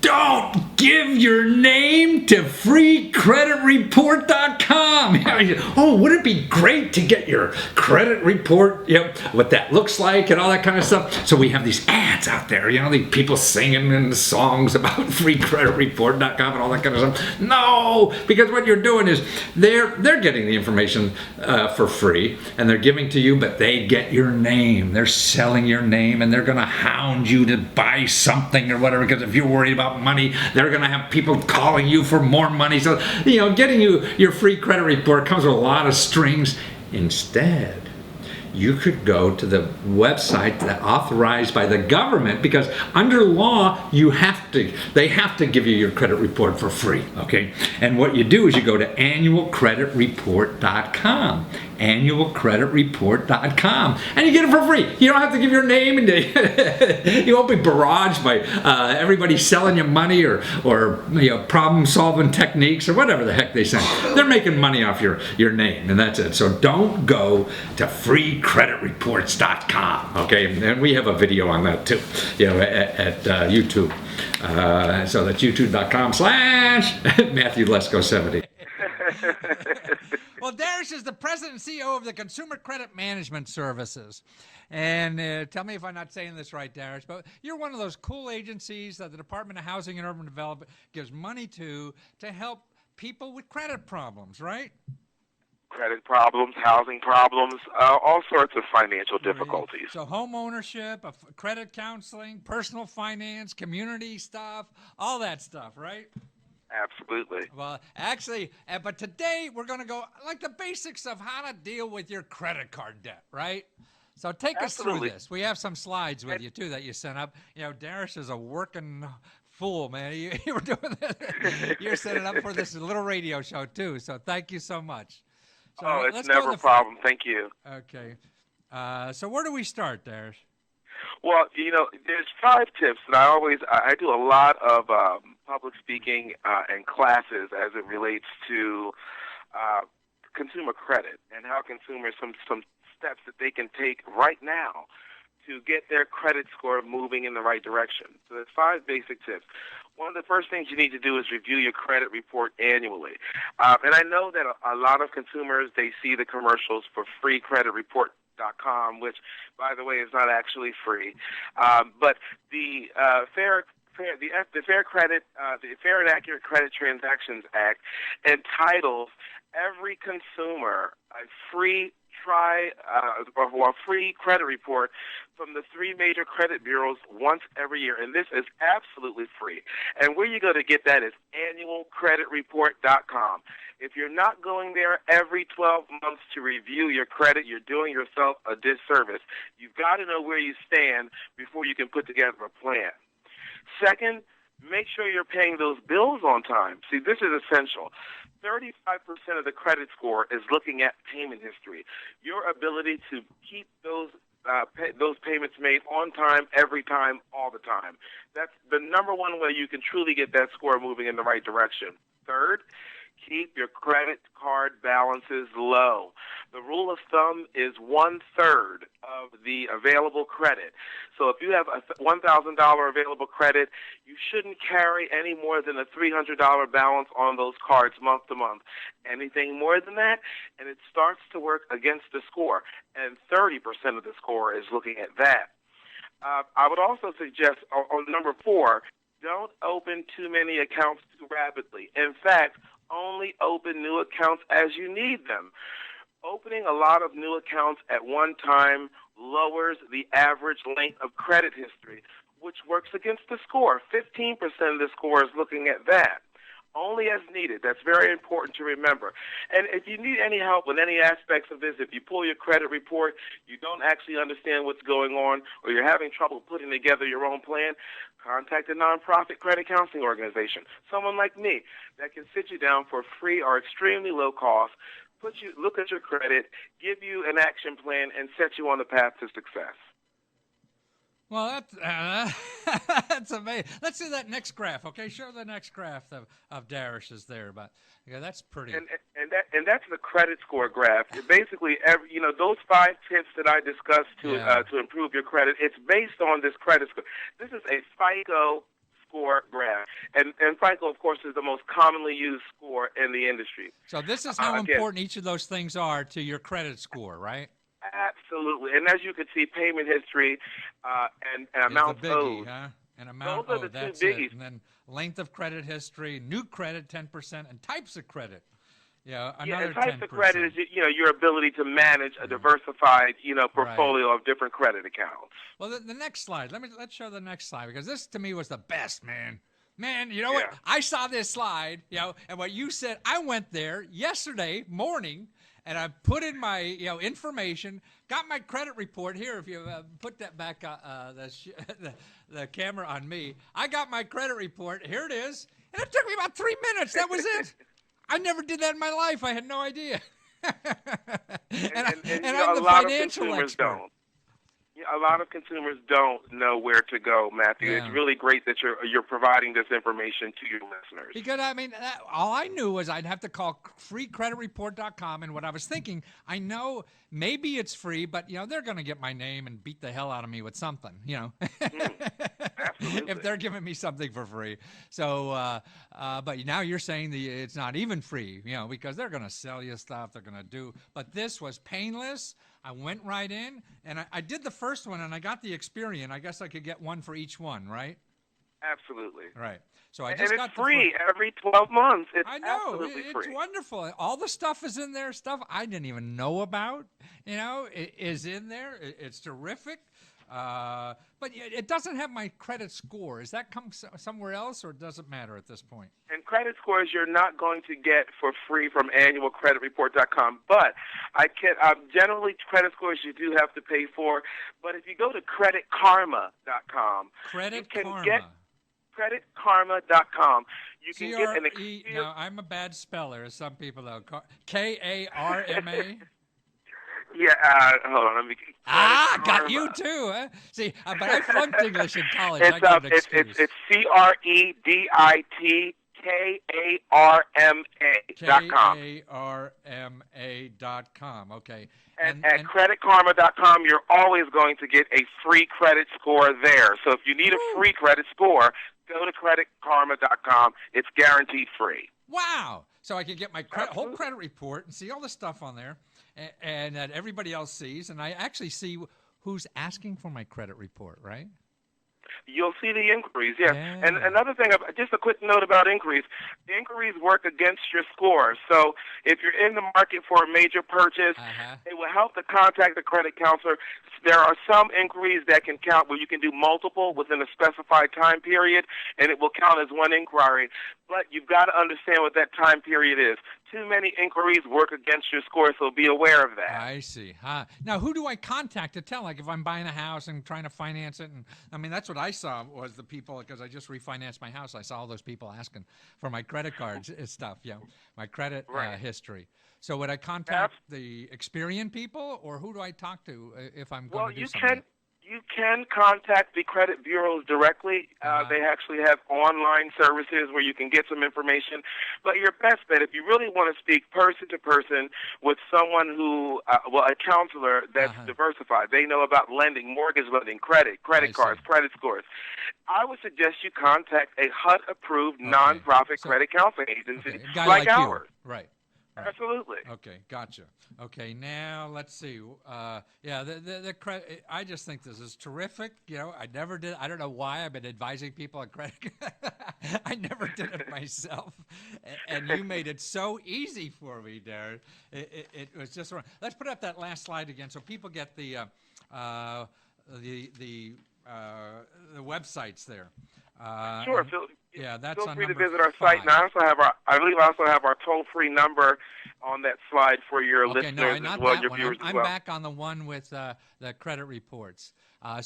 Don't give your name to freecreditreport.com. Oh, would it be great to get your credit report, what that looks like and all that kind of stuff? So we have these ads out there, the people singing in the songs about freecreditreport.com and all that kind of stuff. No, because what you're doing is they're getting the information for free and they're giving to you, but they get your name. They're selling your name and they're going to hound you to buy something or whatever, because if you're worried about money, they're going to have people calling you for more money. So, getting you your free credit report comes with a lot of strings. Instead, you could go to the website that authorized by the government, because under law they have to give you your credit report for free, okay? And what you do is you go to annualcreditreport.com, annualcreditreport.com, and you get it for free. You don't have to give your name, and you won't be barraged by everybody selling you money or problem-solving techniques or whatever the heck they say. They're making money off your name, and that's it. So don't go to freecreditreports.com, okay? And we have a video on that too, at YouTube. So that's youtube.com/Matthew Lesko 70. Well, Darius is the president and CEO of the Consumer Credit Management Services. And tell me if I'm not saying this right, Darius, but you're one of those cool agencies that the Department of Housing and Urban Development gives money to help people with credit problems, right? Credit problems, housing problems, all sorts of financial difficulties. So home ownership, credit counseling, personal finance, community stuff, all that stuff, right? Absolutely. Well, actually, but today we're going to go like the basics of how to deal with your credit card debt, right? So take us through this. We have some slides with you, too, that you sent up. Darius is a working fool, man. You were doing this. You're setting up for this little radio show, too, so thank you so much. So it's never a problem. Thank you. Okay. So where do we start, Darius? Well, there's 5 tips that I do a lot of public speaking and classes as it relates to consumer credit and how consumers, some steps that they can take right now to get their credit score moving in the right direction. So there's 5 basic tips. One of the first things you need to do is review your credit report annually. And I know that a lot of consumers, they see the commercials for freecreditreport.com, which, by the way, is not actually free. But the Fair and Accurate Credit Transactions Act entitles every consumer a free free credit report from the 3 major credit bureaus once every year, and this is absolutely free. And where you go to get that is annualcreditreport.com. If you're not going there every 12 months to review your credit, you're doing yourself a disservice. You've got to know where you stand before you can put together a plan. Second, make sure you're paying those bills on time. See, this is essential. 35% of the credit score is looking at payment history. Your ability to keep those payments made on time, every time, all the time. That's the number one way you can truly get that score moving in the right direction. Third, keep your credit card balances low. The rule of thumb is 1/3 of the available credit. So if you have a $1,000 available credit, you shouldn't carry any more than a $300 balance on those cards month to month. Anything more than that, and it starts to work against the score. And 30% of the score is looking at that. I would also suggest on number 4, don't open too many accounts too rapidly. In fact, only open new accounts as you need them. Opening a lot of new accounts at one time lowers the average length of credit history, which works against the score. 15% of the score is looking at that. Only as needed. That's very important to remember. And if you need any help with any aspects of this, if you pull your credit report, you don't actually understand what's going on, or you're having trouble putting together your own plan, contact a nonprofit credit counseling organization, someone like me that can sit you down for free or extremely low cost, look at your credit, give you an action plan, and set you on the path to success. Well, that's amazing. Let's see that next graph, okay? Show the next graph of Darius's there, but that's pretty. And that's the credit score graph. Basically, those 5 tips that I discussed to improve your credit, it's based on this credit score. This is a FICO score graph. and FICO, of course, is the most commonly used score in the industry. So this is how Again, important each of those things are to your credit score, right? Absolutely. And as you can see, payment history and amounts is the biggie, owed. huh? And amount Those are owed, the two that's biggies. it. And then length of credit history, new credit 10%, and types of credit. Yeah, another and types 10%. of credit is your ability to manage a diversified portfolio of different credit accounts. Well, the next slide. Let's show the next slide, because this to me was the best, man. Man, you know what? I saw this slide, and what you said. I went there yesterday morning, and I put in my information, got my credit report here. If you put that back, the camera on me, I got my credit report. Here it is, and it took me about 3 minutes. That was it. I never did that in my life. I had no idea. and I'm the financial expert. Don't. A lot of consumers don't know where to go, Matthew. Yeah. It's really great that you're providing this information to your listeners. Because, all I knew was I'd have to call freecreditreport.com, and what I was thinking, I know maybe it's free, but, they're going to get my name and beat the hell out of me with something, Absolutely. if they're giving me something for free. So, but now you're saying it's not even free, because they're going to sell you stuff, they're going to do, but this was painless. I went right in, and I did the first one, and I got the Experian. I guess I could get one for each one, right? Absolutely. Right. So I just got it's free every 12 months. It's I know. absolutely It's free. wonderful. All the stuff is in there. Stuff I didn't even know about, it is in there. It's terrific. But it doesn't have my credit score. Does that come somewhere else, or does it matter at this point? And credit scores you're not going to get for free from annualcreditreport.com. But generally credit scores you do have to pay for. But if you go to creditkarma.com, creditkarma.com, you can get an experience. Now, I'm a bad speller, as some people know. K-A-R-M-A? Yeah, hold on. Let me. Got you too, huh? See, but I flunked English in college. It's CreditKarma.com. K-A-R-M-A.com. Okay. And at creditkarma.com, you're always going to get a free credit score there. So if you need a free credit score, go to creditkarma.com. It's guaranteed free. Wow. So I can get my whole credit report and see all the stuff on there and that everybody else sees. And I actually see who's asking for my credit report, right? You'll see the inquiries, yes. Yeah. And another thing, just a quick note about inquiries. Inquiries work against your score. So if you're in the market for a major purchase, it will help to contact the credit counselor. There are some inquiries that can count where you can do multiple within a specified time period, and it will count as one inquiry. But you've got to understand what that time period is. Too many inquiries work against your score, so be aware of that. I see. Now, who do I contact to tell? Like if I'm buying a house and trying to finance it, and that's what I saw was the people, because I just refinanced my house. I saw all those people asking for my credit cards and stuff, my credit history. So would I contact the Experian people, or who do I talk to if I'm going to do something? You can contact the credit bureaus directly. They actually have online services where you can get some information. But your best bet, if you really want to speak person to person with someone who, a counselor that's diversified, they know about lending, mortgage lending, credit cards, credit scores, I would suggest you contact a HUD-approved nonprofit credit counseling agency like ours. Right. Absolutely. Okay, gotcha. Okay, now let's see. The credit. I just think this is terrific. I never did. I don't know why I've been advising people on credit. I never did it myself, and you made it so easy for me, Darren. It was just wrong. Let's put up that last slide again, so people get the websites there. Sure. That's feel on free to number visit our 5. site. And I believe I also have our toll-free number on that slide for your listeners as well, your viewers as well. I'm back on the one with the credit reports. Now,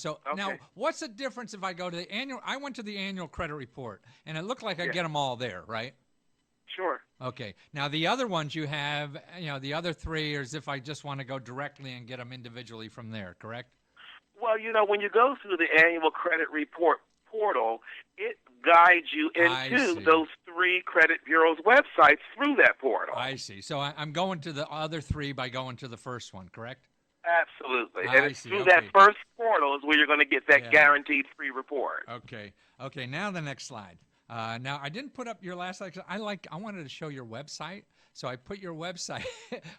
what's the difference if I go to the annual? I went to the annual credit report, and it looked like I get them all there, right? Sure. Okay. Now, the other ones you have, the other 3 are as if I just want to go directly and get them individually from there, correct? Well, when you go through the annual credit report portal, it guides you into those 3 credit bureaus' websites through that portal. I see. So I'm going to the other 3 by going to the first one, correct? Absolutely. And it's through that first portal is where you're going to get that guaranteed free report. Okay. Now the next slide. Now, I didn't put up your last slide 'cause I wanted to show your website, so I put your website.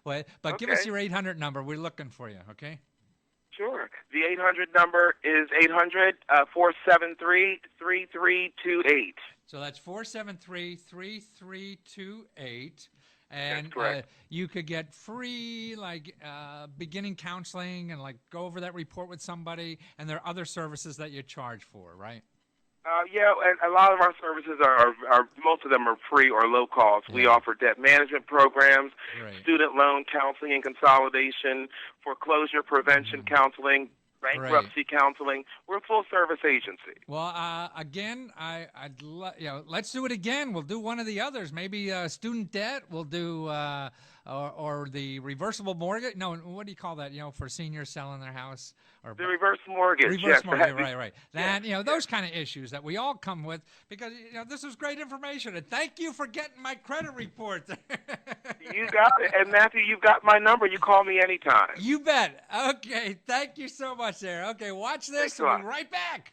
But give us your 800 number. We're looking for you, okay? Sure. The 800 number is 800-473-3328. So that's 473-3328. And That's correct. you could get free beginning counseling and go over that report with somebody. And there are other services that you charge for, right? Yeah, and a lot of our services are most of them are free or low cost. Yeah. We offer debt management programs, Right. student loan counseling and consolidation, foreclosure prevention counseling, bankruptcy counseling. We're a full service agency. Well, again, let's do it again. We'll do one of the others. Maybe student debt. We'll do or the reversible mortgage. No, what do you call that? For seniors selling their house or The reverse mortgage. reverse yes, mortgage. Right. That those kind of issues that we all come with because this is great information. And thank you for getting my credit report. You got it. And Matthew, you've got my number. You call me anytime. You bet. Okay. Thank you so much, there. Okay, watch this. Thanks a We'll lot. be right back.